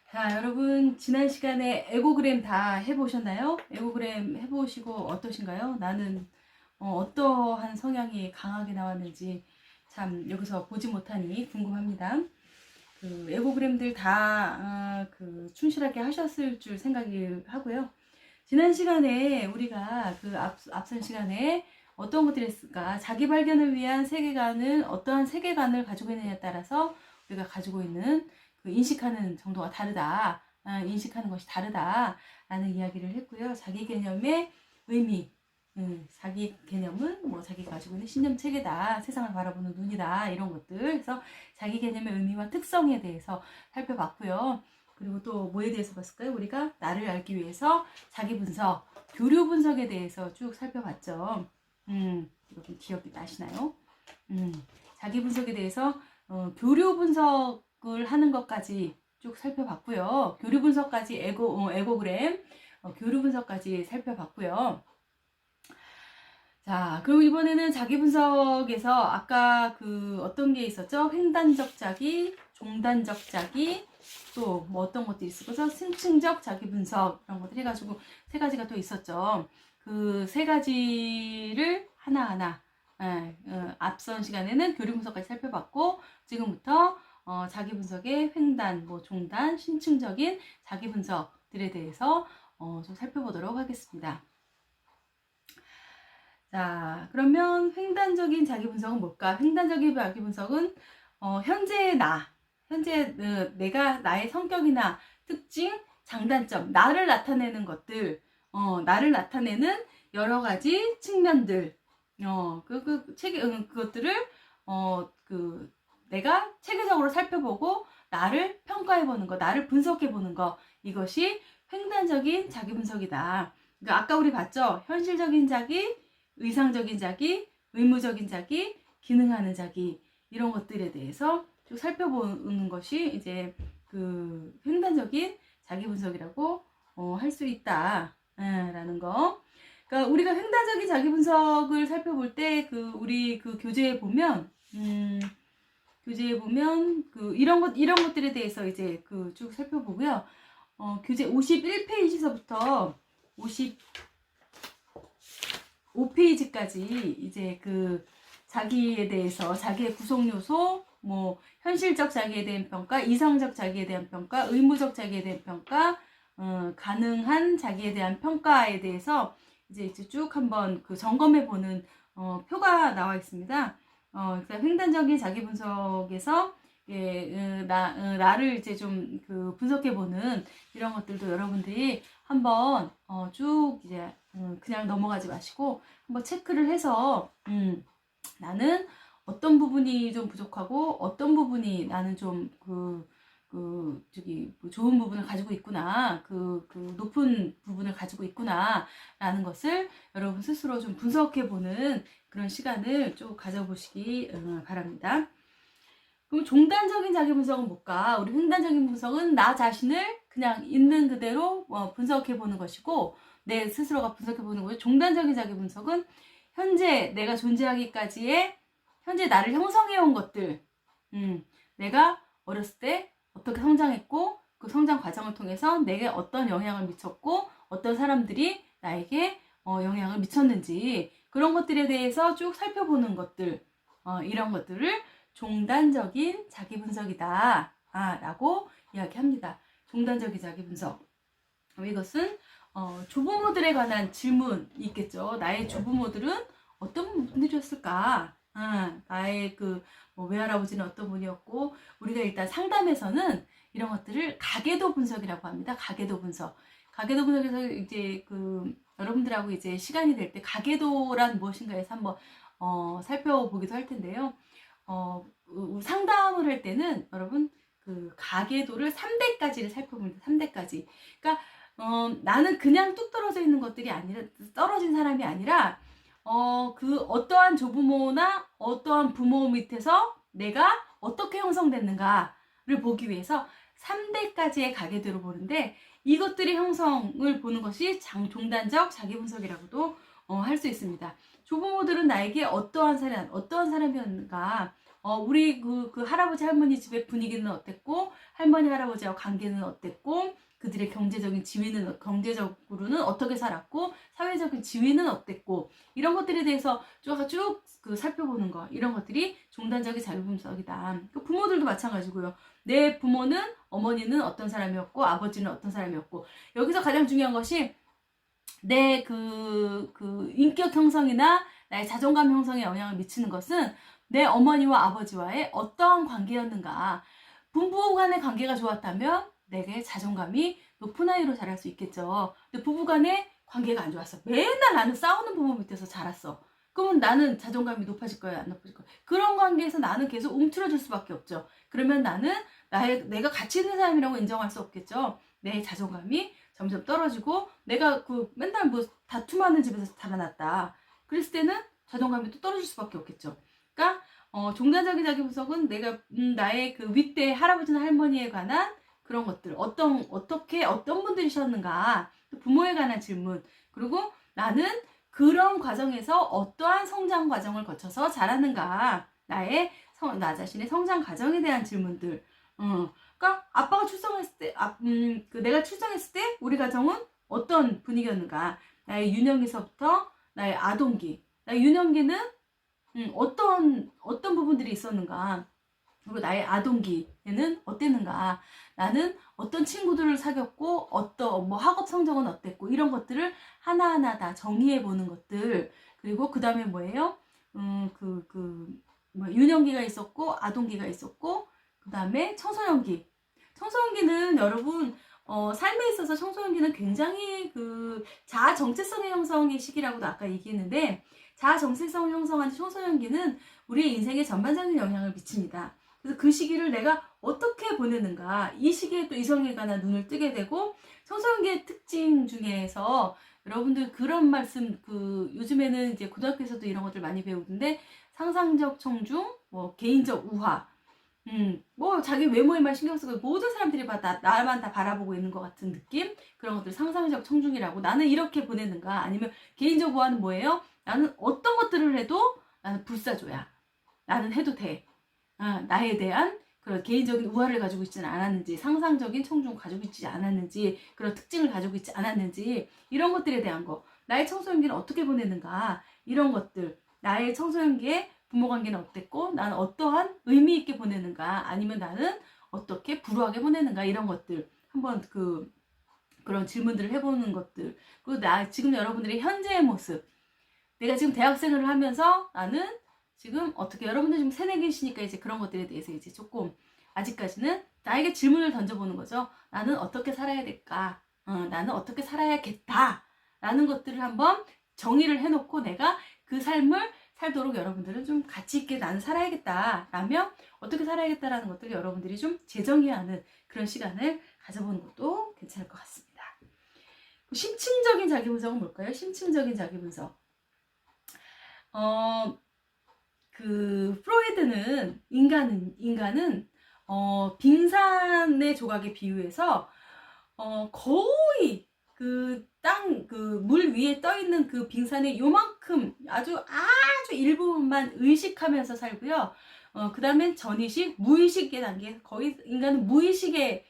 자, 여러분, 지난 시간에 에고그램 다 해보셨나요? 에고그램 해보시고 어떠신가요? 나는 어떠한 성향이 강하게 나왔는지 참 여기서 보지 못하니 궁금합니다. 그 에고그램들 다 충실하게 하셨을 줄 생각이 하고요. 지난 시간에 우리가 앞선 시간에 어떤 것들이 했을까? 자기 발견을 위한 세계관은 어떠한 세계관을 가지고 있느냐에 따라서 우리가 가지고 있는 그 인식하는 정도가 다르다. 인식하는 것이 다르다라는 이야기를 했고요. 자기 개념의 의미, 자기 개념은 뭐 자기가 가지고 있는 신념 체계다, 세상을 바라보는 눈이다, 이런 것들. 그래서 자기 개념의 의미와 특성에 대해서 살펴봤고요. 그리고 또 뭐에 대해서 봤을까요? 우리가 나를 알기 위해서 자기 분석, 교류 분석에 대해서 쭉 살펴봤죠. 여러분 기억이 나시나요? 자기 분석에 대해서 교류 분석을 하는 것까지 쭉 살펴봤고요. 교류 분석까지 에고그램, 교류 분석까지 살펴봤고요. 자, 그럼 이번에는 자기 분석에서 아까 그 어떤 게 있었죠? 횡단적 자기, 종단적 자기, 또 뭐 어떤 것들이 있었죠? 승층적 자기 분석, 이런 것들 해가지고 세 가지가 또 있었죠. 그 세 가지를 하나하나 앞선 시간에는 교류 분석까지 살펴봤고, 지금부터 자기 분석의 횡단, 뭐 종단, 신층적인 자기 분석들에 대해서 좀 살펴보도록 하겠습니다. 자, 그러면 횡단적인 자기 분석은 뭘까? 횡단적인 자기 분석은 현재의 현재 내가 나의 성격이나 특징, 장단점, 나를 나타내는 것들, 나를 나타내는 여러 가지 측면들, 그것들을 내가 체계적으로 살펴보고 나를 평가해보는 거, 나를 분석해보는 거, 이것이 횡단적인 자기 분석이다. 그러니까 아까 우리 봤죠? 현실적인 자기, 의상적인 자기, 의무적인 자기, 기능하는 자기, 이런 것들에 대해서 쭉 살펴보는 것이 이제 그 횡단적인 자기 분석이라고 할 수 있다 라는 거. 그러니까 우리가 횡단적인 자기 분석을 살펴볼 때 우리 교재에 보면 이런 것들에 대해서 이제 쭉 살펴보고요. 교재 51페이지서부터 55페이지까지 이제 자기에 대해서, 자기의 구성 요소, 뭐 현실적 자기에 대한 평가, 이성적 자기에 대한 평가, 의무적 자기에 대한 평가, 가능한 자기에 대한 평가에 대해서 이제 쭉 한번 점검해 보는 표가 나와 있습니다. 그러니까 횡단적인 자기 분석에서 나를 이제 좀 분석해 보는 이런 것들도 여러분들이 한번 쭉 이제 그냥 넘어가지 마시고 한번 체크를 해서 나는 어떤 부분이 좀 부족하고 어떤 부분이 나는 좀 좋은 부분을 가지고 있구나, 높은 부분을 가지고 있구나 라는 것을 여러분 스스로 좀 분석해 보는 그런 시간을 쭉 가져보시기 바랍니다. 그럼 종단적인 자기 분석은 뭘까? 우리 횡단적인 분석은 나 자신을 그냥 있는 그대로 분석해 보는 것이고, 내 스스로가 분석해 보는 거죠. 종단적인 자기 분석은 현재 내가 존재하기까지의 현재 나를 형성해 온 것들, 내가 어렸을 때 어떻게 성장했고, 그 성장 과정을 통해서 내게 어떤 영향을 미쳤고, 어떤 사람들이 나에게 영향을 미쳤는지, 그런 것들에 대해서 쭉 살펴보는 것들, 이런 것들을 종단적인 자기 분석이다 라고 이야기합니다. 종단적인 자기 분석. 이것은 조부모들에 관한 질문이 있겠죠. 나의 조부모들은 어떤 분들이었을까? 나의 뭐 외할아버지는 어떤 분이었고, 우리가 일단 상담에서는 이런 것들을 가계도 분석이라고 합니다. 가계도 분석. 가계도 분석에서 이제 여러분들하고 이제 시간이 될 때 가계도란 무엇인가 해서 한번 살펴보기도 할 텐데요. 상담을 할 때는 여러분 가계도를 3대까지를 살펴봅니다. 3대까지. 그러니까 나는 그냥 뚝 떨어져 있는 것들이 아니라, 떨어진 사람이 아니라 어떠한 조부모나 어떠한 부모 밑에서 내가 어떻게 형성됐는가를 보기 위해서 3대까지의 가계도를 보는데, 이것들의 형성을 보는 것이 종단적 자기 분석이라고도 할 수 있습니다. 조부모들은 나에게 어떠한 사람이었는가, 우리 할아버지 할머니 집의 분위기는 어땠고, 할머니 할아버지와 관계는 어땠고 그들의 경제적인 지위는 경제적으로는 어떻게 살았고 사회적인 지위는 어땠고 이런 것들에 대해서 쭉 그 살펴보는 거 이런 것들이 종단적인 자기분석이다. 그 부모들도 마찬가지고요. 내 부모는 어머니는 어떤 사람이었고 아버지는 어떤 사람이었고 여기서 가장 중요한 것이 내 그 인격 형성이나 나의 자존감 형성에 영향을 미치는 것은 내 어머니와 아버지와의 어떠한 관계였는가. 부부 간의 관계가 좋았다면 내게 자존감이 높은 아이로 자랄 수 있겠죠. 근데 부부 간의 관계가 안 좋았어. 맨날 나는 싸우는 부모 밑에서 자랐어. 그러면 나는 자존감이 높아질 거야, 안 높아질 거야? 그런 관계에서 나는 계속 움츠러들 수밖에 없죠. 그러면 나는 내가 가치 있는 사람이라고 인정할 수 없겠죠. 내 자존감이 점점 떨어지고 내가 그 맨날 뭐 다툼하는 집에서 자라났다. 그랬을 때는 자존감이 또 떨어질 수밖에 없겠죠. 그러니까 종단적인 자기 분석은 내가 나의 그 윗대 할아버지나 할머니에 관한 그런 것들 어떻게 어떤 분들이셨는가 부모에 관한 질문 그리고 나는 그런 과정에서 어떠한 성장 과정을 거쳐서 자랐는가 나 자신의 성장 과정에 대한 질문들 그러니까 아빠가 출생했을 때 내가 출생했을 때 우리 가정은 어떤 분위기였는가 나의 유년기서부터 나의 아동기 나의 유년기는 어떤 부분들이 있었는가 그리고 나의 아동기에는 어땠는가 나는 어떤 친구들을 사귀었고 어떤 뭐 학업 성적은 어땠고 이런 것들을 하나하나 다 정리해 보는 것들 그리고 그 다음에 뭐예요 뭐 유년기가 있었고 아동기가 있었고 그 다음에 청소년기는 여러분 삶에 있어서 청소년기는 굉장히 그 자아 정체성의 형성의 시기라고도 아까 얘기했는데 자아 정체성을 형성하는 청소년기는 우리의 인생에 전반적인 영향을 미칩니다. 그래서 그 시기를 내가 어떻게 보내는가 이 시기에 또 이성에 관한 눈을 뜨게 되고 청소년기의 특징 중에서 여러분들 그런 말씀 요즘에는 이제 고등학교에서도 이런 것들 많이 배우는데 상상적 청중 뭐 개인적 우화 뭐 자기 외모에만 신경 쓰고 모든 사람들이 나만 다 바라보고 있는 것 같은 느낌 그런 것들 상상적 청중이라고 나는 이렇게 보내는가 아니면 개인적 우화는 뭐예요? 나는 어떤 것들을 해도 나는 불사조야 나는 해도 돼 나에 대한 그런 개인적인 우화를 가지고 있지는 않았는지 상상적인 청중을 가지고 있지 않았는지 그런 특징을 가지고 있지 않았는지 이런 것들에 대한 거 나의 청소년기는 어떻게 보내는가 이런 것들 나의 청소년기에 부모 관계는 어땠고 나는 어떠한 의미 있게 보내는가 아니면 나는 어떻게 불우하게 보내는가 이런 것들 한번 그런 질문들을 해보는 것들 그리고 지금 여러분들의 현재의 모습 내가 지금 대학생을 하면서 나는 지금 어떻게 여러분들 지금 새내기시니까 이제 그런 것들에 대해서 이제 조금 아직까지는 나에게 질문을 던져보는 거죠. 나는 어떻게 살아야 될까? 나는 어떻게 살아야겠다 라는 것들을 한번 정의를 해놓고 내가 그 삶을 살도록 여러분들은 좀 가치 있게 나는 살아야겠다 라며 어떻게 살아야겠다라는 것들을 여러분들이 좀 재정의하는 그런 시간을 가져보는 것도 괜찮을 것 같습니다. 심층적인 자기분석은 뭘까요? 심층적인 자기분석 프로이드는 인간은 빙산의 조각에 비유해서 거의 물 위에 떠 있는 그 빙산의 요만큼 아주 일부분만 의식하면서 살고요. 그 다음엔 전의식, 무의식의 단계, 거의 인간은 무의식의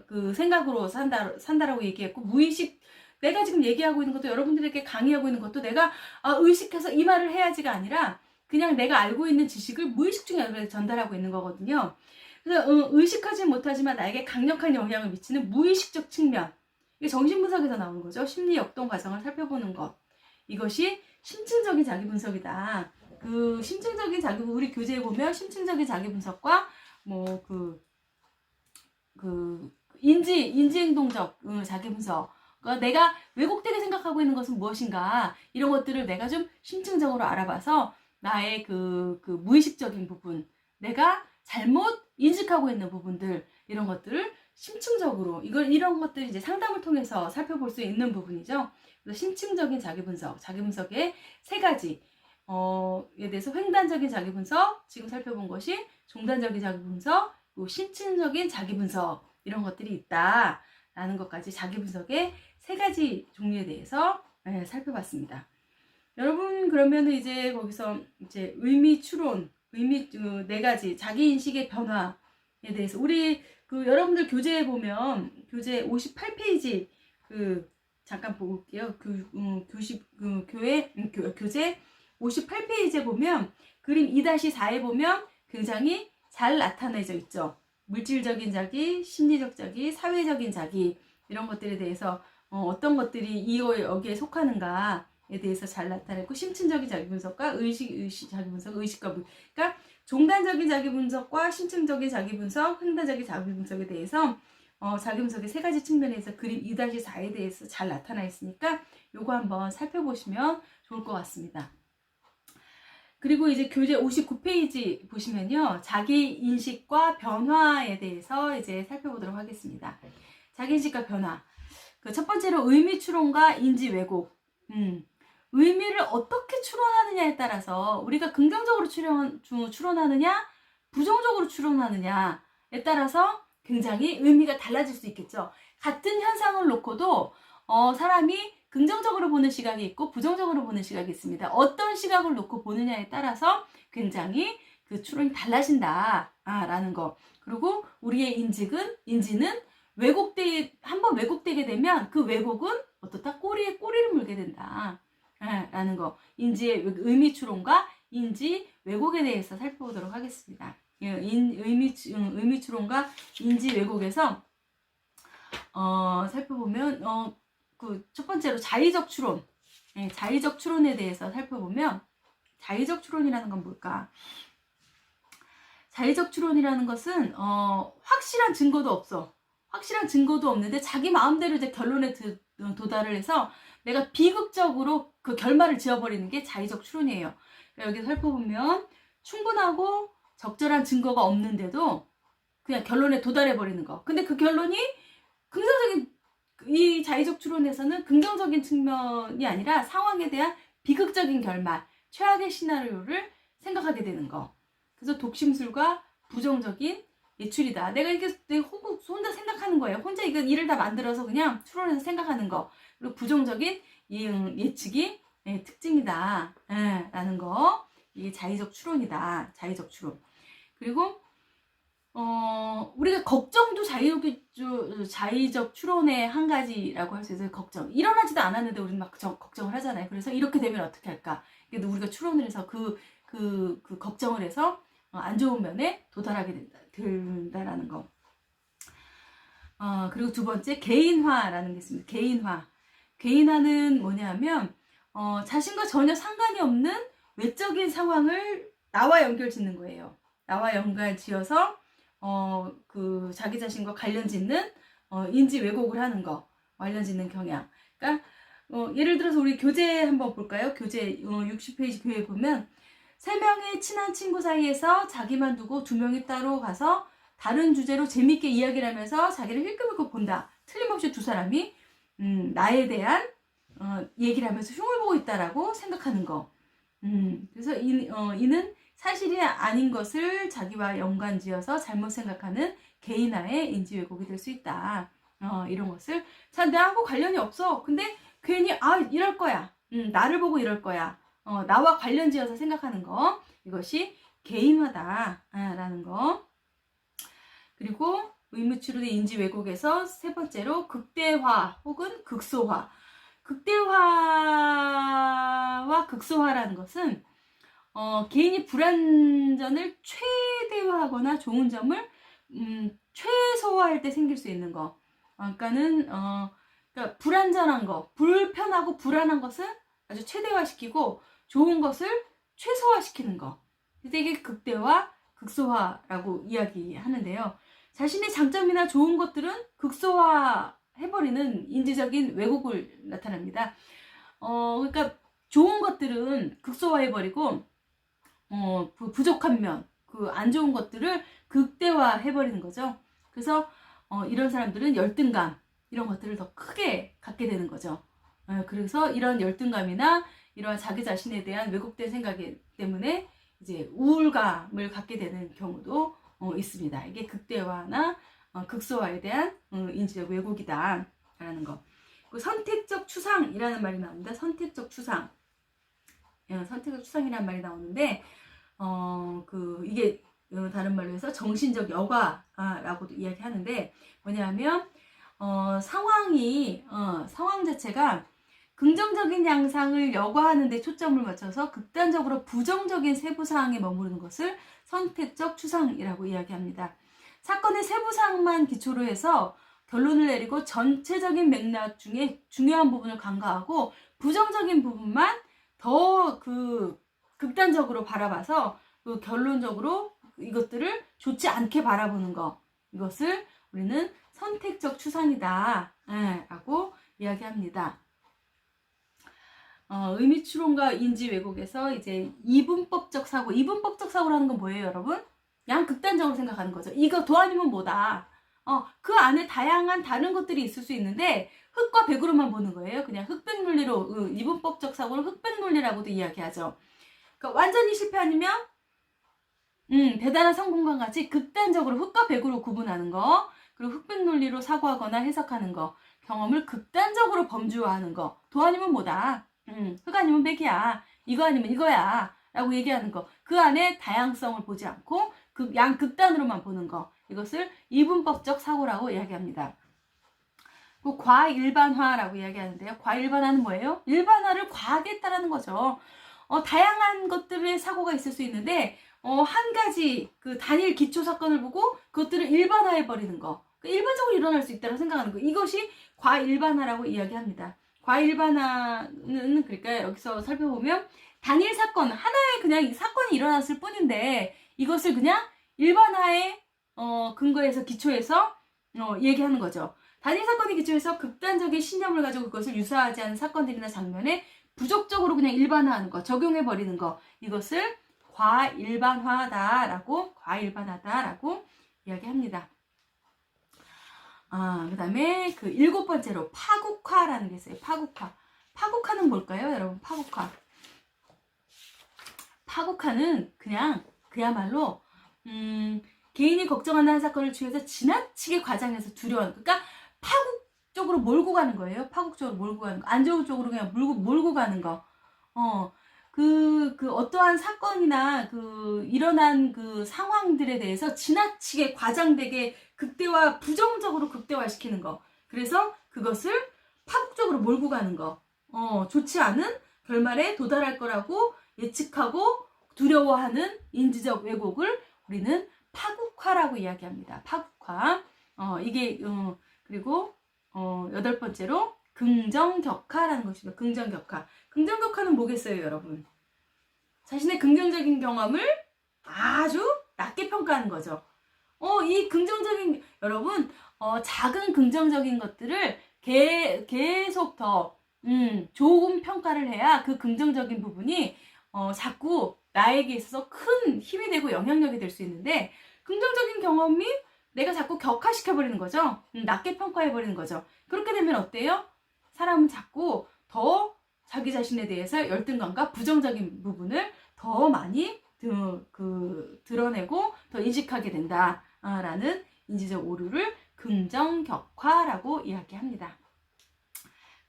그 생각으로 산다라고 얘기했고 무의식 내가 지금 얘기하고 있는 것도 여러분들에게 강의하고 있는 것도 내가 의식해서 이 말을 해야지가 아니라 그냥 내가 알고 있는 지식을 무의식 중에 여러분에게 전달하고 있는 거거든요. 그래서 의식하지 못하지만 나에게 강력한 영향을 미치는 무의식적 측면 이게 정신분석에서 나오는 거죠. 심리 역동 과정을 살펴보는 것 이것이 심층적인 자기분석이다. 심층적인 우리 교재에 보면 심층적인 자기분석과 뭐 인지행동적 자기분석 그러니까 내가 왜곡되게 생각하고 있는 것은 무엇인가 이런 것들을 내가 좀 심층적으로 알아봐서 나의 무의식적인 부분 내가 잘못 인식하고 있는 부분들 이런 것들을 심층적으로 이런 것들이 이제 상담을 통해서 살펴볼 수 있는 부분이죠. 그래서 심층적인 자기분석의 세 가지에 대해서 횡단적인 자기분석 지금 살펴본 것이 종단적인 자기분석 그리고 심층적인 자기분석 이런 것들이 있다라는 것까지 자기분석의 세 가지 종류에 대해서 살펴봤습니다. 여러분 그러면 이제 거기서 이제 의미 추론 네 가지 자기 인식의 변화 대해서 우리 여러분들 교재에 보면 교재 58페이지 잠깐 보고 올게요. 교재 58페이지에 보면 그림 2-4에 보면 굉장히 잘 나타내져 있죠. 물질적인 자기, 심리적 자기, 사회적인 자기 이런 것들에 대해서 어떤 것들이 여기에 속하는가에 대해서 잘 나타내고 심층적인 자기 분석과 의식 자기 분석, 의식과 그러니까 종단적인 자기 분석과 심층적인 자기 분석, 횡단적인 자기 분석에 대해서 자기 분석의 3가지 측면에서 그림 2-4에 대해서 잘 나타나 있으니까 요거 한번 살펴보시면 좋을 것 같습니다. 그리고 이제 교재 59페이지 보시면요. 자기 인식과 변화에 대해서 이제 살펴보도록 하겠습니다. 자기 인식과 변화. 첫 번째로 의미 추론과 인지 왜곡. 의미를 어떻게 추론하느냐에 따라서 우리가 긍정적으로 추론하느냐, 부정적으로 추론하느냐에 따라서 굉장히 의미가 달라질 수 있겠죠. 같은 현상을 놓고도 사람이 긍정적으로 보는 시각이 있고 부정적으로 보는 시각이 있습니다. 어떤 시각을 놓고 보느냐에 따라서 굉장히 그 추론이 달라진다라는 거. 그리고 우리의 인지는 한번 왜곡되게 되면 그 왜곡은 어떻다? 꼬리에 꼬리를 물게 된다. 라는 거. 인지의 의미 추론과 인지 왜곡에 대해서 살펴보도록 하겠습니다. 의미 추론과 인지 왜곡에서 살펴보면 첫 번째로 자의적 추론. 자의적 추론에 대해서 살펴보면 자의적 추론이라는 건 뭘까? 자의적 추론이라는 것은 확실한 증거도 없어. 확실한 증거도 없는데 자기 마음대로 이제 결론에 도달을 해서 내가 비극적으로 그 결말을 지어버리는 게 자의적 추론이에요. 여기 살펴보면 충분하고 적절한 증거가 없는데도 그냥 결론에 도달해버리는 거. 근데 그 결론이 이 자의적 추론에서는 긍정적인 측면이 아니라 상황에 대한 비극적인 결말, 최악의 시나리오를 생각하게 되는 거. 그래서 독심술과 부정적인 예출이다. 내가 혼자 생각하는 거예요. 혼자 일을 다 만들어서 그냥 추론해서 생각하는 거. 그리고 부정적인 예측이 특징이다. 라는 거. 이게 자의적 추론이다. 자의적 추론. 그리고 우리가 걱정도 자의적 추론의 한 가지라고 할 수 있어요. 걱정. 일어나지도 않았는데 우리는 막 걱정을 하잖아요. 그래서 이렇게 되면 어떻게 할까? 그래도 우리가 추론을 해서 그 걱정을 해서 안 좋은 면에 도달하게 된다라는 거. 그리고 두 번째, 개인화라는 게 있습니다. 개인화는 뭐냐면, 자신과 전혀 상관이 없는 외적인 상황을 나와 연결 짓는 거예요. 나와 연결 지어서, 자기 자신과 관련 짓는, 인지 왜곡을 하는 거, 관련 짓는 경향. 그러니까, 예를 들어서 우리 교재 한번 볼까요? 교재 60페이지 교재 보면, 3명의 친한 친구 사이에서 자기만 두고 2명이 따로 가서 다른 주제로 재밌게 이야기를 하면서 자기를 힐끔힐끔 본다. 틀림없이 두 사람이 나에 대한 얘기를 하면서 흉을 보고 있다라고 생각하는 거. 그래서 이는 사실이 아닌 것을 자기와 연관지어서 잘못 생각하는 개인화의 인지 왜곡이 될 수 있다. 이런 것을 나하고 관련이 없어. 근데 괜히 이럴 거야. 나를 보고 이럴 거야. 나와 관련지어서 생각하는 거. 이것이 개인화다라는 거. 그리고 의무추론의 인지 왜곡에서 세 번째로 극대화 혹은 극소화. 극대화와 극소화라는 것은 개인이 불완전을 최대화하거나 좋은 점을 최소화할 때 생길 수 있는 거. 그러니까 불완전한 거, 불편하고 불안한 것은 아주 최대화시키고 좋은 것을 최소화시키는 거. 이게 극대화, 극소화라고 이야기하는데요. 자신의 장점이나 좋은 것들은 극소화해버리는 인지적인 왜곡을 나타납니다. 그러니까 좋은 것들은 극소화해버리고 부족한 면, 안 좋은 것들을 극대화해버리는 거죠. 그래서 이런 사람들은 열등감 이런 것들을 더 크게 갖게 되는 거죠. 그래서 이런 열등감이나 이러한 자기 자신에 대한 왜곡된 생각 때문에 이제 우울감을 갖게 되는 경우도 있습니다. 이게 극대화나 극소화에 대한 인지적 왜곡이다 라는 거. 선택적 추상이라는 말이 나옵니다. 선택적 추상. 선택적 추상이라는 말이 나오는데 이게 다른 말로 해서 정신적 여과라고도 이야기하는데, 뭐냐면 상황 자체가 긍정적인 양상을 여과하는 데 초점을 맞춰서 극단적으로 부정적인 세부 사항에 머무르는 것을 선택적 추상이라고 이야기합니다. 사건의 세부 사항만 기초로 해서 결론을 내리고 전체적인 맥락 중에 중요한 부분을 간과하고 부정적인 부분만 더 극단적으로 바라봐서 결론적으로 이것들을 좋지 않게 바라보는 것, 이것을 우리는 선택적 추상이다 라고 이야기합니다. 의미추론과 인지 왜곡에서 이제 이분법적 사고, 이분법적 사고라는 건 뭐예요, 여러분? 그냥 극단적으로 생각하는 거죠. 이거 도 아니면 뭐다. 그 안에 다양한 다른 것들이 있을 수 있는데 흑과 백으로만 보는 거예요. 그냥 흑백 논리로, 이분법적 사고를 흑백 논리라고도 이야기하죠. 그러니까 완전히 실패 아니면 대단한 성공과 같이 극단적으로 흑과 백으로 구분하는 거, 그리고 흑백 논리로 사고하거나 해석하는 거, 경험을 극단적으로 범주화하는 거, 도 아니면 뭐다. 흑 아니면 백이야. 이거 아니면 이거야. 라고 얘기하는 거. 그 안에 다양성을 보지 않고 양극단으로만 보는 거. 이것을 이분법적 사고라고 이야기합니다. 그 과일반화라고 이야기하는데요. 과일반화는 뭐예요? 일반화를 과하게 했다라는 거죠. 다양한 것들의 사고가 있을 수 있는데 한 가지 그 단일 기초 사건을 보고 그것들을 일반화해 버리는 거. 일반적으로 일어날 수 있다고 생각하는 거. 이것이 과일반화라고 이야기합니다. 과일반화는 그러니까 여기서 살펴보면 단일 사건, 하나의 그냥 사건이 일어났을 뿐인데 이것을 그냥 일반화의 근거에서 기초해서 얘기하는 거죠. 단일 사건의 기초해서 극단적인 신념을 가지고 그것을 유사하지 않은 사건들이나 장면에 부족적으로 그냥 일반화하는 거, 적용해버리는 거, 이것을 과일반화다라고 이야기합니다. 그 다음에 그 7번째로 파국화라는 게 있어요. 파국화는 뭘까요, 여러분? 파국화는 그야말로 개인이 걱정하는 한 사건을 취해서 지나치게 과장해서 두려워하는, 그러니까 파국적으로 몰고 가는 거예요. 파국적으로 몰고 가는 거. 안 좋은 쪽으로 그냥 몰고 가는 거. 어떠한 사건이나 일어난 그 상황들에 대해서 지나치게 과장되게 부정적으로 극대화시키는 거. 그래서 그것을 파국적으로 몰고 가는 거. 좋지 않은 결말에 도달할 거라고 예측하고 두려워하는 인지적 왜곡을 우리는 파국화라고 이야기합니다. 파국화. 그리고 8번째로 긍정격화라는 것입니다. 긍정격화는 뭐겠어요, 여러분? 자신의 긍정적인 경험을 아주 낮게 평가하는 거죠. 이 긍정적인, 여러분, 작은 긍정적인 것들을 계속 더 좋은 평가를 해야 그 긍정적인 부분이 자꾸 나에게 있어서 큰 힘이 되고 영향력이 될 수 있는데, 긍정적인 경험이 내가 자꾸 격화시켜버리는 거죠. 낮게 평가해버리는 거죠. 그렇게 되면 어때요? 사람은 자꾸 더 자기 자신에 대해서 열등감과 부정적인 부분을 더 많이 드러내고 더 인식하게 된다라는 인지적 오류를 긍정격화라고 이야기합니다.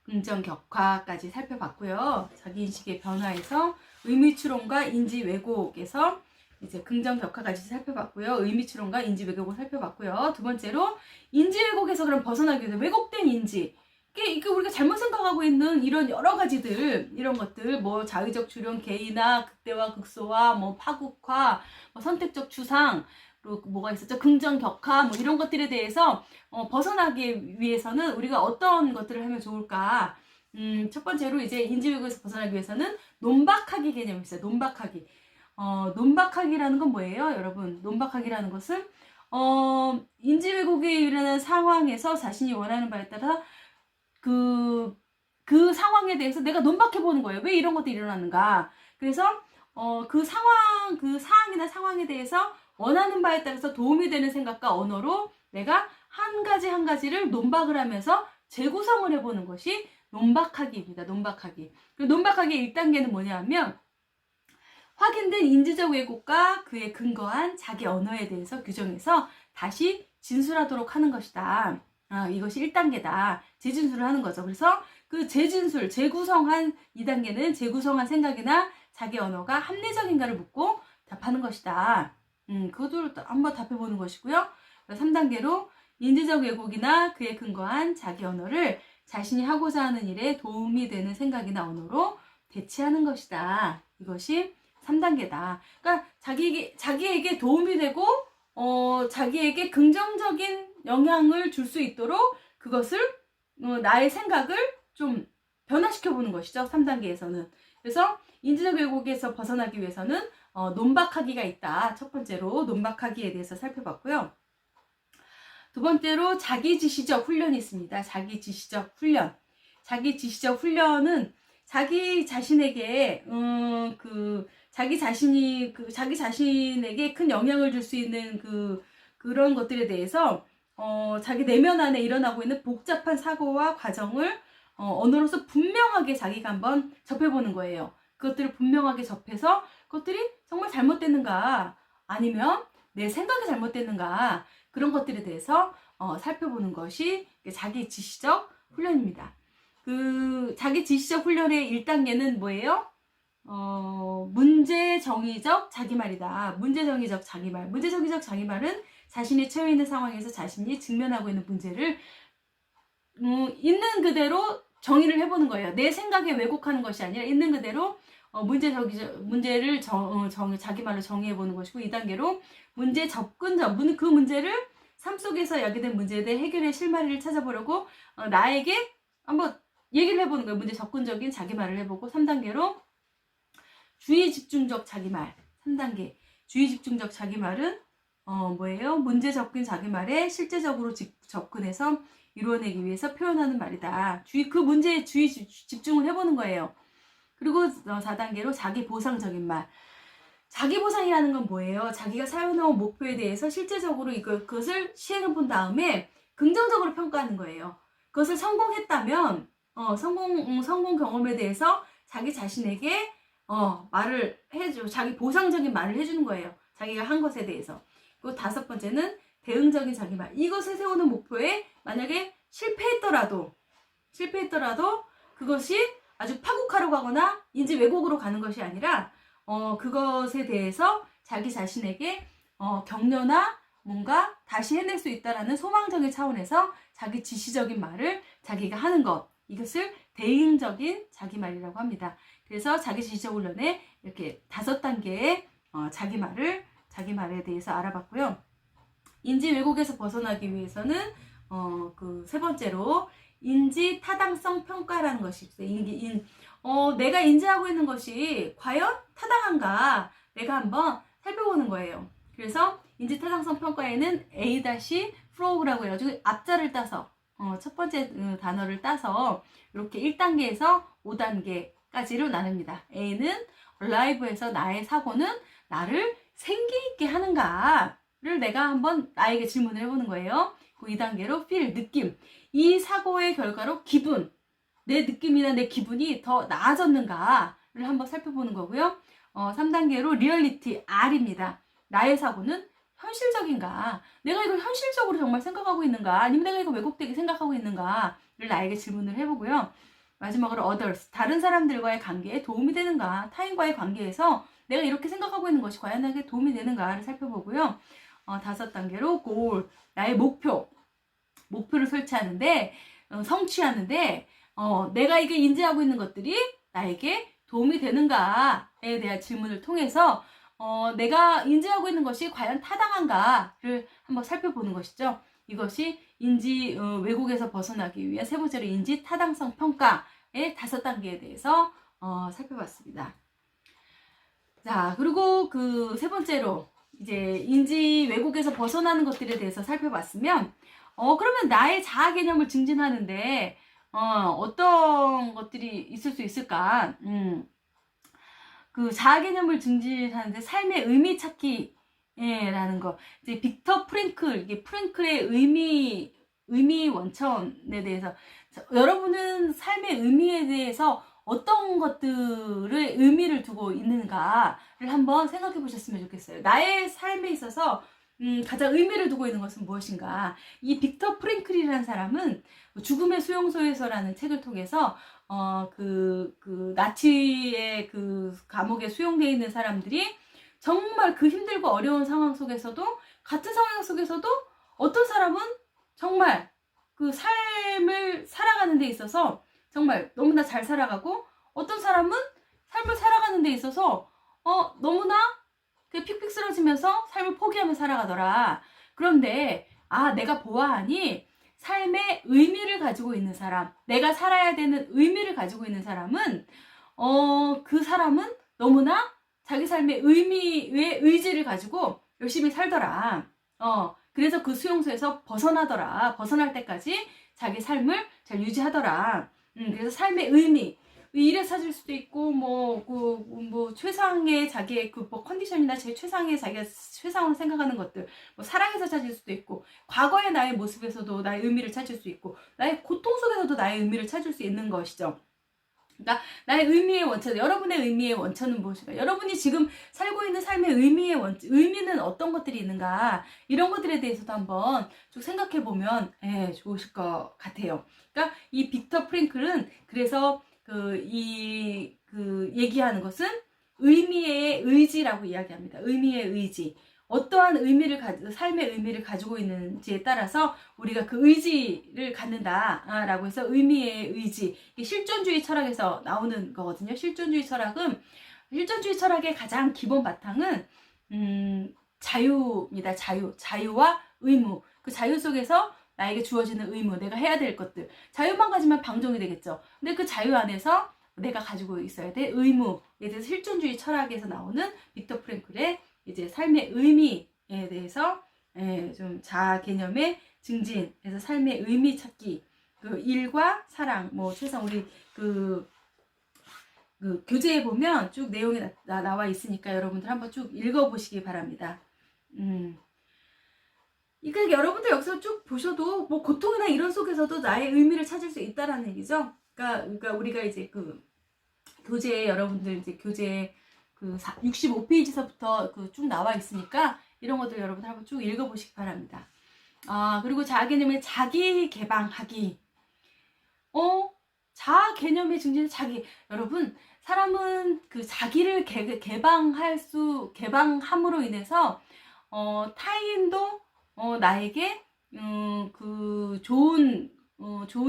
긍정격화까지 살펴봤고요. 자기인식의 변화에서 의미추론과 인지 왜곡에서 이제 긍정격화까지 살펴봤고요. 의미추론과 인지 왜곡을 살펴봤고요. 두 번째로 인지 왜곡에서 그럼 벗어나기 위해서 왜곡된 인지, 이게 우리가 잘못 생각하고 있는 이런 여러 가지들, 이런 것들, 뭐 자의적 추론, 개인화, 극대화, 극소화, 뭐 파국화, 뭐 선택적 추상, 그리고 뭐가 있었죠? 긍정격화, 뭐 이런 것들에 대해서 벗어나기 위해서는 우리가 어떤 것들을 하면 좋을까? 첫 번째로 이제 인지왜곡에서 벗어나기 위해서는 논박하기 개념이 있어요. 논박하기. 논박하기라는 건 뭐예요, 여러분? 논박하기라는 것은 인지왜곡이 일어나는 상황에서 자신이 원하는 바에 따라 그 상황에 대해서 내가 논박해보는 거예요. 왜 이런 것들이 일어나는가. 그래서 그 사항이나 상황에 대해서 원하는 바에 따라서 도움이 되는 생각과 언어로 내가 한 가지를 논박을 하면서 재구성을 해보는 것이 논박하기입니다. 논박하기. 논박하기의 1단계는 뭐냐면 확인된 인지적 왜곡과 그에 근거한 자기 언어에 대해서 규정해서 다시 진술하도록 하는 것이다. 이것이 1단계다. 재진술을 하는 거죠. 그래서 그 재구성한 2단계는 재구성한 생각이나 자기 언어가 합리적인가를 묻고 답하는 것이다. 그것도 한번 답해보는 것이고요. 3단계로 인지적 왜곡이나 그에 근거한 자기 언어를 자신이 하고자 하는 일에 도움이 되는 생각이나 언어로 대체하는 것이다. 이것이 3단계다. 그러니까 자기에게 도움이 되고 자기에게 긍정적인 영향을 줄 수 있도록 그것을 나의 생각을 좀 변화시켜 보는 것이죠. 3단계에서는. 그래서 인지적 왜곡에서 벗어나기 위해서는 논박하기가 있다. 첫 번째로 논박하기에 대해서 살펴봤고요. 두 번째로 자기지시적 훈련이 있습니다. 자기지시적 훈련. 자기지시적 훈련은 자기 자신에게 자기 자신에게 큰 영향을 줄 수 있는 그런 것들에 대해서 자기 내면 안에 일어나고 있는 복잡한 사고와 과정을 언어로서 분명하게 자기가 한번 접해보는 거예요. 그것들을 분명하게 접해서 그것들이 정말 잘못됐는가 아니면 내 생각이 잘못됐는가 그런 것들에 대해서 살펴보는 것이 자기 지시적 훈련입니다. 자기 지시적 훈련의 1단계는 뭐예요? 문제정의적 자기말이다. 문제정의적 자기말. 문제정의적 자기말은 자신이 처해 있는 상황에서 자신이 직면하고 있는 문제를 있는 그대로 정의를 해보는 거예요. 내 생각에 왜곡하는 것이 아니라 있는 그대로 문제를 자기말로 정의해보는 것이고, 2단계로 문제 접근점, 그 문제를 삶 속에서 야기된 문제에 대해 해결의 실마리를 찾아보려고 나에게 한번 얘기를 해보는 거예요. 문제 접근적인 자기말을 해보고, 3단계로 주의 집중적 자기말. 3단계 주의 집중적 자기말은 뭐예요? 문제 접근 자기말에 실제적으로 접근해서 이루어내기 위해서 표현하는 말이다. 그 문제에 주의 집중을 해보는 거예요. 그리고 4단계로 자기 보상적인 말. 자기 보상이라는 건 뭐예요? 자기가 세워놓은 목표에 대해서 실제적으로 그것을 시행해 본 다음에 긍정적으로 평가하는 거예요. 그것을 성공했다면 성공 경험에 대해서 자기 자신에게 말을 해줘. 자기 보상적인 말을 해주는 거예요. 자기가 한 것에 대해서. 그리고 5번째는 대응적인 자기말. 이것을 세우는 목표에 만약에 실패했더라도 그것이 아주 파국하러 가거나 인지 왜곡으로 가는 것이 아니라 그것에 대해서 자기 자신에게 격려나 뭔가 다시 해낼 수 있다라는 소망적인 차원에서 자기 지시적인 말을 자기가 하는 것, 이것을 대응적인 자기말이라고 합니다. 그래서 자기 지시적 훈련에 이렇게 5단계의 자기말에 대해서 알아봤고요. 인지 왜곡에서 벗어나기 위해서는 세 번째로 인지 타당성 평가라는 것이 있어요. 내가 인지하고 있는 것이 과연 타당한가 내가 한번 살펴보는 거예요. 그래서 인지 타당성 평가에는 A-FROG라고 해가지고 앞자를 따서 첫 번째 단어를 따서 이렇게 1단계에서 5단계까지로 나눕니다. A는 alive에서 나의 사고는 나를 생기 있게 하는가를 내가 한번 나에게 질문을 해보는 거예요. 그 2단계로 feel, 느낌. 이 사고의 결과로 내 느낌이나 내 기분이 더 나아졌는가를 한번 살펴보는 거고요. 3단계로 reality, R입니다. 나의 사고는 현실적인가? 내가 이걸 현실적으로 정말 생각하고 있는가? 아니면 내가 이거 왜곡되게 생각하고 있는가를 나에게 질문을 해보고요. 마지막으로 others, 다른 사람들과의 관계에 도움이 되는가? 타인과의 관계에서 내가 이렇게 생각하고 있는 것이 과연 나에게 도움이 되는가를 살펴보고요. 5단계로 goal, 나의 목표를 설치하는데 성취하는데 내가 이게 인지하고 있는 것들이 나에게 도움이 되는가에 대한 질문을 통해서 내가 인지하고 있는 것이 과연 타당한가를 한번 살펴보는 것이죠. 이것이 인지 왜곡에서 벗어나기 위한 세 번째로 인지 타당성 평가의 5단계에 대해서 살펴봤습니다. 자, 그리고 그 세 번째로 이제 인지 왜곡에서 벗어나는 것들에 대해서 살펴봤으면 그러면 나의 자아 개념을 증진하는데 어떤 것들이 있을 수 있을까? 그 자아 개념을 증진하는데 삶의 의미 찾기라는 거. 이제 빅터 프랭클, 이게 프랭클의 의미 원천에 대해서 여러분은 삶의 의미에 대해서 어떤 것들의 의미를 두고 있는가를 한번 생각해 보셨으면 좋겠어요. 나의 삶에 있어서 가장 의미를 두고 있는 것은 무엇인가? 이 빅터 프랭클이라는 사람은 죽음의 수용소에서라는 책을 통해서 나치의 그 감옥에 수용되어 있는 사람들이 정말 그 힘들고 어려운 상황 속에서도, 같은 상황 속에서도 어떤 사람은 정말 그 삶을 살아가는 데 있어서 정말 너무나 잘 살아가고, 어떤 사람은 삶을 살아가는 데 있어서 너무나 픽픽 쓰러지면서 삶을 포기하며 살아가더라. 그런데 내가 보아하니 삶의 의미를 가지고 있는 사람, 내가 살아야 되는 의미를 가지고 있는 사람은 그 사람은 너무나 자기 삶의 의미의 의지를 가지고 열심히 살더라. 그래서 그 수용소에서 벗어나더라. 벗어날 때까지 자기 삶을 잘 유지하더라. 그래서 삶의 의미, 일에 찾을 수도 있고, 최상의 자기의 컨디션이나 제 최상의 자기가 최상으로 생각하는 것들, 사랑에서 찾을 수도 있고, 과거의 나의 모습에서도 나의 의미를 찾을 수 있고, 나의 고통 속에서도 나의 의미를 찾을 수 있는 것이죠. 그러니까 나의 의미의 원천, 여러분의 의미의 원천은 무엇인가? 여러분이 지금 살고 있는 삶의 의미는 어떤 것들이 있는가? 이런 것들에 대해서도 한번 쭉 생각해 보면 좋으실 것 같아요. 그러니까 이 빅터 프랭클은 그래서 얘기하는 것은 의미의 의지라고 이야기합니다. 의미의 의지. 어떠한 삶의 의미를 가지고 있는지에 따라서 우리가 그 의지를 갖는다라고 해서 의미의 의지. 실존주의 철학에서 나오는 거거든요. 실존주의 철학의 가장 기본 바탕은 자유입니다. 자유와 의무. 그 자유 속에서 나에게 주어지는 의무, 내가 해야 될 것들. 자유만 가지면 방종이 되겠죠. 근데 그 자유 안에서 내가 가지고 있어야 될 의무에 대해서 실존주의 철학에서 나오는 빅터 프랭클의 이제 삶의 의미에 대해서 좀 자아 개념의 증진에서 삶의 의미 찾기, 그 일과 사랑, 최소한 우리 그 교재에 보면 쭉 내용이 나와 있으니까 여러분들 한번 쭉 읽어보시기 바랍니다. 그러니까 여러분들 여기서 쭉 보셔도 고통이나 이런 속에서도 나의 의미를 찾을 수 있다라는 얘기죠. 그러니까 우리가 이제 그 교재에 여러분들 이제 교재 65페이지서부터 쭉 나와 있으니까 이런 것들 여러분들 한번 쭉 읽어보시기 바랍니다. 그리고 자아 개념의 자기 개방하기. 자아 개념의 증진, 여러분, 사람은 그 자기를 개방함으로 인해서 타인도 나에게 그 좋은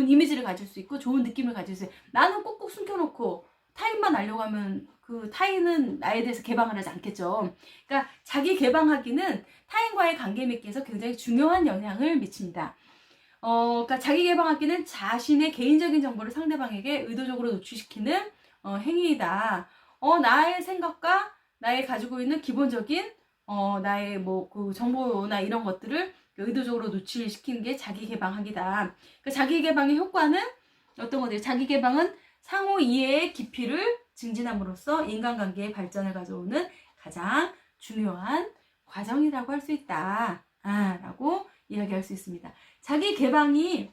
이미지를 가질 수 있고 좋은 느낌을 가질 수 있어요. 나는 꼭꼭 숨겨놓고 타인만 알려고 하면 그 타인은 나에 대해서 개방을 하지 않겠죠. 그러니까 자기 개방하기는 타인과의 관계 맺기에서 굉장히 중요한 영향을 미칩니다. 그러니까 자기 개방하기는 자신의 개인적인 정보를 상대방에게 의도적으로 노출시키는 행위이다. 나의 생각과 나의 가지고 있는 기본적인 나의 그 정보나 이런 것들을 의도적으로 노출시키는 게 자기 개방하기다. 그 자기 개방의 효과는 어떤 것들이? 자기 개방은 상호 이해의 깊이를 증진함으로써 인간관계의 발전을 가져오는 가장 중요한 과정이라고 할 수 있다. 라고 이야기할 수 있습니다. 자기 개방이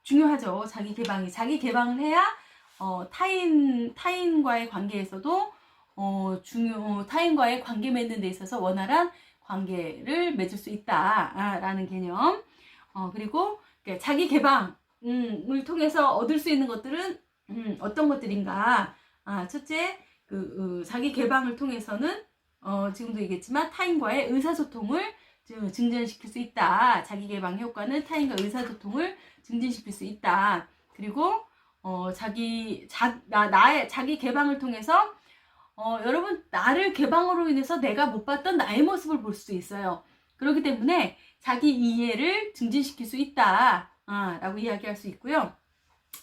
중요하죠. 자기 개방을 해야 타인과의 관계에서도 타인과의 관계 맺는 데 있어서 원활한 관계를 맺을 수 있다라는 개념. 그리고 자기 개방을 통해서 얻을 수 있는 것들은 어떤 것들인가? 첫째, 자기 개방을 통해서는 지금도 얘기했지만 타인과의 의사소통을 증진시킬 수 있다. 자기 개방 효과는 타인과 의사소통을 증진시킬 수 있다. 그리고 자기 개방을 통해서 여러분, 나를 개방으로 인해서 내가 못 봤던 나의 모습을 볼 수 있어요. 그렇기 때문에 자기 이해를 증진시킬 수 있다 라고 이야기할 수 있고요.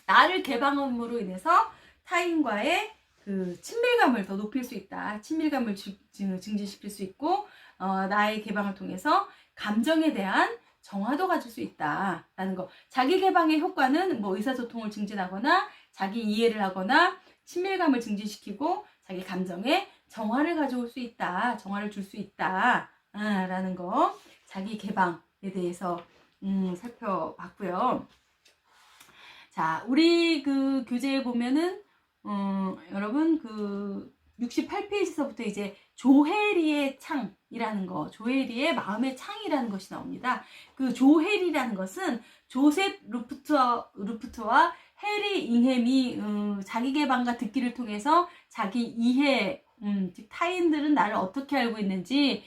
나를 개방함으로 인해서 타인과의 그 친밀감을 더 높일 수 있다. 친밀감을 증진시킬 수 있고 나의 개방을 통해서 감정에 대한 정화도 가질 수 있다라는 거. 자기 개방의 효과는 의사소통을 증진하거나 자기 이해를 하거나 친밀감을 증진시키고 자기 감정에 정화를 가져올 수 있다. 정화를 줄 수 있다. 라는 거. 자기 개방에 대해서 살펴봤고요. 자, 우리 그 교재에 보면은 여러분 68페이지서부터 이제 조혜리의 창이라는 거, 조혜리의 마음의 창이라는 것이 나옵니다. 그 조혜리라는 것은 조셉 루프트와 해리 잉햄이 자기 개방과 듣기를 통해서 자기 이해 즉 타인들은 나를 어떻게 알고 있는지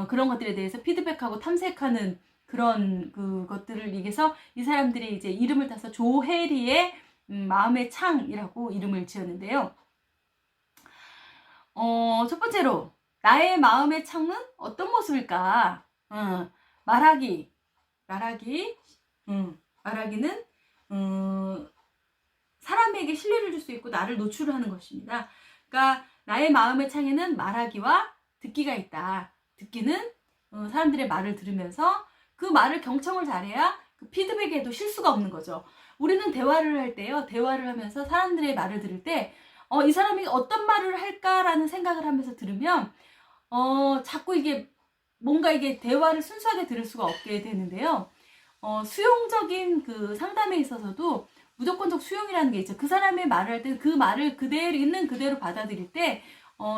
그런 것들에 대해서 피드백하고 탐색하는 그런 그것들을 위해서 이 사람들이 이제 이름을 따서 조혜리의 마음의 창이라고 이름을 지었는데요. 첫 번째로 나의 마음의 창은 어떤 모습일까? 말하기는 사람에게 신뢰를 줄 수 있고 나를 노출하는 것입니다. 그러니까 나의 마음의 창에는 말하기와 듣기가 있다. 듣기는 사람들의 말을 들으면서 그 말을 경청을 잘해야 그 피드백에도 실수가 없는 거죠. 우리는 대화를 할 때요. 대화를 하면서 사람들의 말을 들을 때 이 사람이 어떤 말을 할까라는 생각을 하면서 들으면 자꾸 이게 뭔가 이게 대화를 순수하게 들을 수가 없게 되는데요. 수용적인 그 상담에 있어서도 무조건적 수용이라는 게 있죠. 그 사람의 말을 할 때 그 말을 그대로 있는 그대로 받아들일 때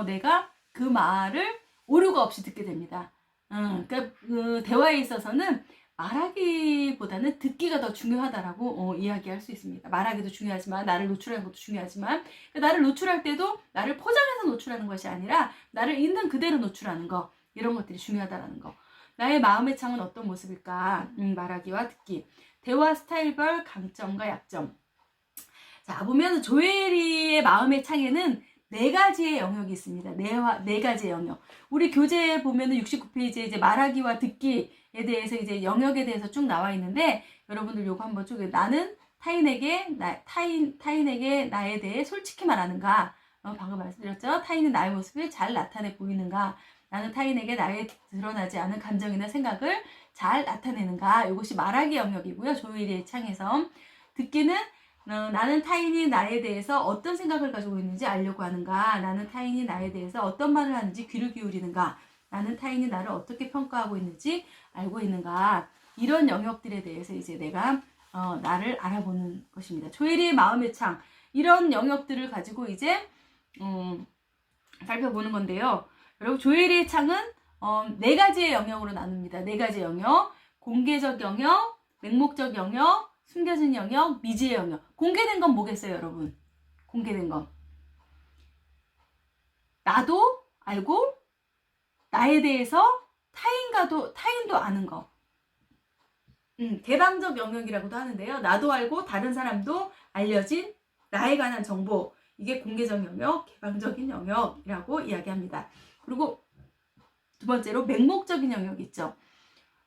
내가 그 말을 오류가 없이 듣게 됩니다. 그러니까 그 대화에 있어서는 말하기보다는 듣기가 더 중요하다라고 이야기할 수 있습니다. 말하기도 중요하지만 나를 노출하는 것도 중요하지만 그러니까 나를 노출할 때도 나를 포장해서 노출하는 것이 아니라 나를 있는 그대로 노출하는 거 이런 것들이 중요하다라는 거. 나의 마음의 창은 어떤 모습일까? 말하기와 듣기. 대화 스타일별 강점과 약점. 자, 보면 조혜리의 마음의 창에는 4가지의 영역이 있습니다. 네 가지의 영역. 우리 교재에 보면은 69페이지에 이제 말하기와 듣기에 대해서 이제 영역에 대해서 쭉 나와 있는데 여러분들 요거 한번 쭉 나는 타인에게 나에 대해 솔직히 말하는가? 방금 말씀드렸죠? 타인은 나의 모습을 잘 나타내 보이는가? 나는 타인에게 나의 드러나지 않은 감정이나 생각을 잘 나타내는가? 이것이 말하기 영역이고요. 조혜리의 창에서. 듣기는 나는 타인이 나에 대해서 어떤 생각을 가지고 있는지 알려고 하는가? 나는 타인이 나에 대해서 어떤 말을 하는지 귀를 기울이는가? 나는 타인이 나를 어떻게 평가하고 있는지 알고 있는가? 이런 영역들에 대해서 이제 내가 나를 알아보는 것입니다. 조혜리의 마음의 창. 이런 영역들을 가지고 이제 살펴보는 건데요. 여러분 조혜리의 창은 4가지의 영역으로 나눕니다. 4가지 영역. 공개적 영역, 맹목적 영역, 숨겨진 영역, 미지의 영역. 공개된 건 뭐겠어요, 여러분? 공개된 건. 나도 알고 나에 대해서 타인도 아는 거. 개방적 영역이라고도 하는데요. 나도 알고 다른 사람도 알려진 나에 관한 정보. 이게 공개적 영역, 개방적인 영역이라고 이야기합니다. 그리고 두 번째로 맹목적인 영역이 있죠.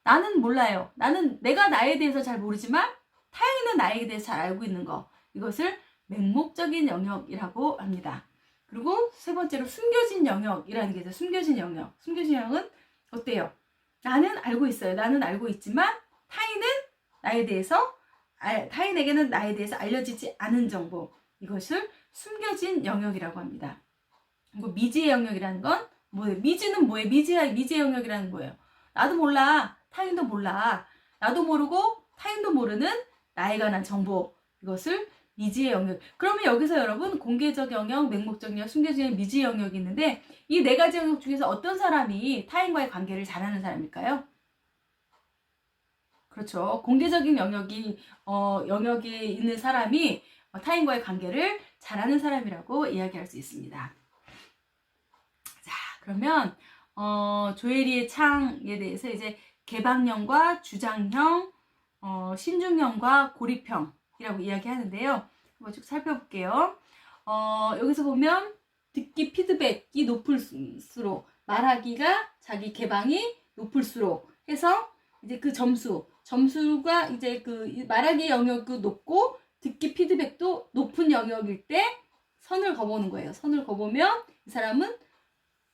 나는 몰라요. 내가 나에 대해서 잘 모르지만 타인은 나에 대해서 잘 알고 있는 거. 이것을 맹목적인 영역이라고 합니다. 그리고 세 번째로 숨겨진 영역이라는 게 있어요. 숨겨진 영역. 숨겨진 영역은 어때요? 나는 알고 있어요. 나는 알고 있지만 타인에게는 나에 대해서 알려지지 않은 정보. 이것을 숨겨진 영역이라고 합니다. 그리고 미지의 영역이라는 건 뭐예요? 미지는 뭐예요? 미지의 영역이라는 거예요. 나도 몰라. 타인도 몰라. 나도 모르고 타인도 모르는 나에 관한 정보. 이것을 미지의 영역. 그러면 여기서 여러분 공개적 영역, 맹목적 영역, 숨겨진 영역, 미지의 영역이 있는데 이 4가지 영역 중에서 어떤 사람이 타인과의 관계를 잘하는 사람일까요? 그렇죠. 공개적인 영역에 있는 사람이 타인과의 관계를 잘하는 사람이라고 이야기할 수 있습니다. 자, 그러면 조혜리의 창에 대해서 이제 개방형과 주장형, 신중형과 고립형이라고 이야기하는데요. 한번 쭉 살펴볼게요. 여기서 보면 듣기 피드백이 높을수록 말하기가 자기 개방이 높을수록 해서 이제 그 점수가 이제 그 말하기 영역도 높고 듣기 피드백도 높은 영역일 때 선을 그어보는 거예요. 선을 그어보면 이 사람은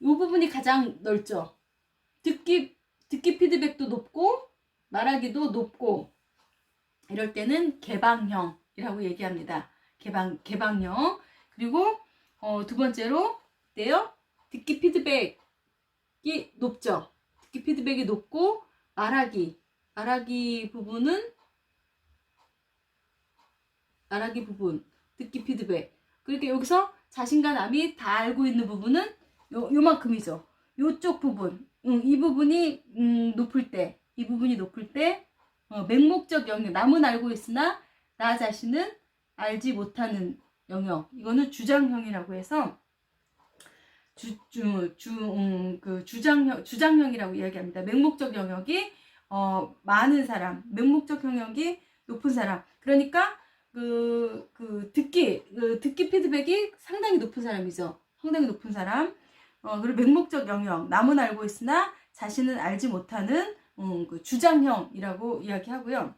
이 부분이 가장 넓죠. 듣기 피드백도 높고 말하기도 높고 이럴 때는 개방형이라고 얘기합니다. 개방형. 그리고 두 번째로 어때요? 듣기 피드백이 높죠. 듣기 피드백이 높고 말하기 부분, 듣기 피드백. 그러니까 여기서 자신과 남이 다 알고 있는 부분은 요만큼이죠. 요쪽 부분, 이 부분이 높을 때, 맹목적 영역, 남은 알고 있으나 나 자신은 알지 못하는 영역. 이거는 주장형이라고 해서 주장형이라고 이야기합니다. 맹목적 영역이 많은 사람, 맹목적 영역이 높은 사람. 그러니까 듣기 피드백이 상당히 높은 사람이죠. 상당히 높은 사람. 그리고 맹목적 영역, 남은 알고 있으나 자신은 알지 못하는 주장형이라고 이야기하고요.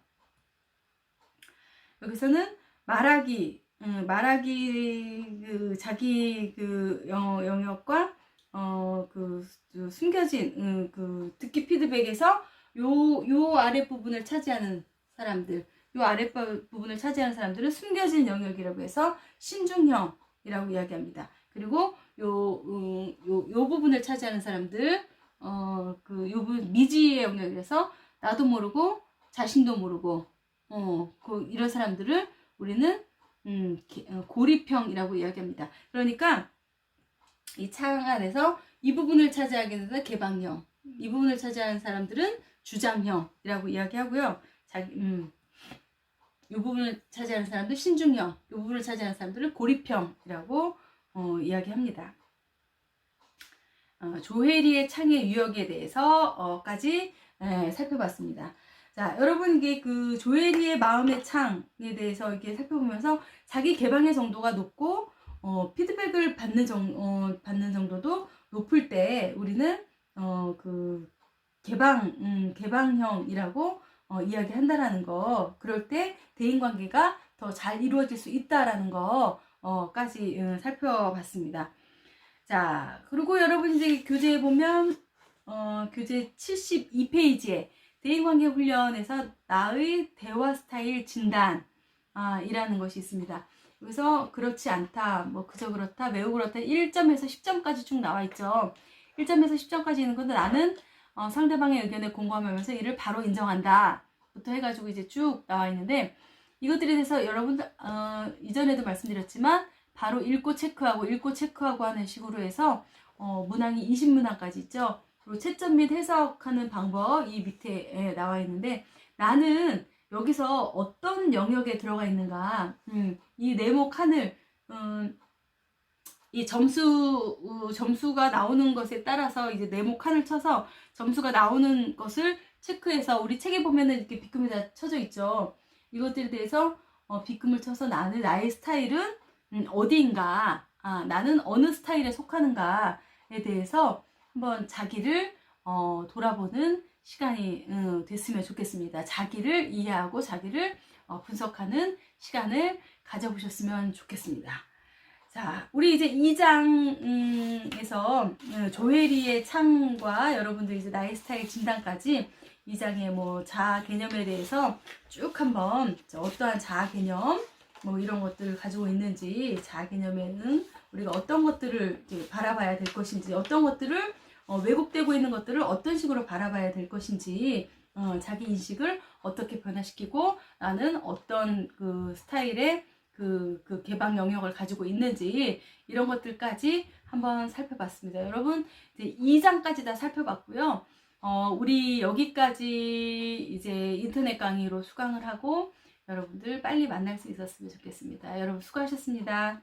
여기서는 말하기 자기 영역과 숨겨진 듣기 피드백에서 요 아랫부분을 차지하는 사람들, 요 아랫부분을 차지하는 사람들은 숨겨진 영역이라고 해서 신중형이라고 이야기합니다. 그리고 요 부분을 차지하는 사람들, 요 부분 미지의 영역에서 나도 모르고 자신도 모르고 이런 사람들을 우리는 고립형이라고 이야기합니다. 그러니까 이 창 안에서 이 부분을 차지하게 되는 개방형, 이 부분을 차지하는 사람들은 주장형이라고 이야기하고요. 이 부분을 차지하는 사람들 신중형, 이 부분을 차지하는 사람들은 고립형이라고 이야기합니다. 조혜리의 창의 유역에 대해서까지 살펴봤습니다. 자, 여러분 이게 조혜리의 마음의 창에 대해서 이렇게 살펴보면서 자기 개방의 정도가 높고 피드백을 받는 정도도 높을 때 우리는 개방형이라고 이야기한다라는 거. 그럴 때 대인관계가 더 잘 이루어질 수 있다라는 거까지 살펴봤습니다. 자, 그리고 여러분 이제 교재에 보면 교재 72페이지에 대인관계 훈련에서 나의 대화 스타일 진단 이라는 것이 있습니다. 여기서 그렇지 않다, 뭐 그저 그렇다, 매우 그렇다 1점에서 10점까지 쭉 나와 있죠. 1점에서 10점까지 있는 건데 나는 상대방의 의견에 공감하면서 이를 바로 인정한다 부터 해가지고 이제 쭉 나와 있는데, 이것들에 대해서 여러분들 이전에도 말씀드렸지만 바로 읽고 체크하고 하는 식으로 해서 문항이 20문항까지 있죠. 그리고 채점 및 해석하는 방법 이 밑에 나와 있는데, 나는 여기서 어떤 영역에 들어가 있는가, 이 네모 칸을 이 점수가 나오는 것에 따라서 이제 네모 칸을 쳐서 점수가 나오는 것을 체크해서, 우리 책에 보면은 이렇게 빗금이 다 쳐져 있죠. 이것들에 대해서 빗금을 쳐서 나의 스타일은 어디인가, 나는 어느 스타일에 속하는가에 대해서 한번 자기를 돌아보는 시간이 됐으면 좋겠습니다. 자기를 이해하고 자기를 분석하는 시간을 가져보셨으면 좋겠습니다. 자, 우리 이제 2장에서 조혜리의 창과 여러분들 이제 나의 스타일 진단까지 2장의 뭐 자아 개념에 대해서 쭉 한번 어떠한 자아 개념 뭐 이런 것들을 가지고 있는지, 자아 개념에는 우리가 어떤 것들을 이제 바라봐야 될 것인지, 어떤 것들을 왜곡되고 있는 것들을 어떤 식으로 바라봐야 될 것인지, 자기 인식을 어떻게 변화시키고 나는 어떤 스타일의 개방 영역을 가지고 있는지, 이런 것들까지 한번 살펴봤습니다. 여러분 이제 2장까지 다 살펴봤고요. 우리 여기까지 이제 인터넷 강의로 수강을 하고 여러분들 빨리 만날 수 있었으면 좋겠습니다. 여러분 수고하셨습니다.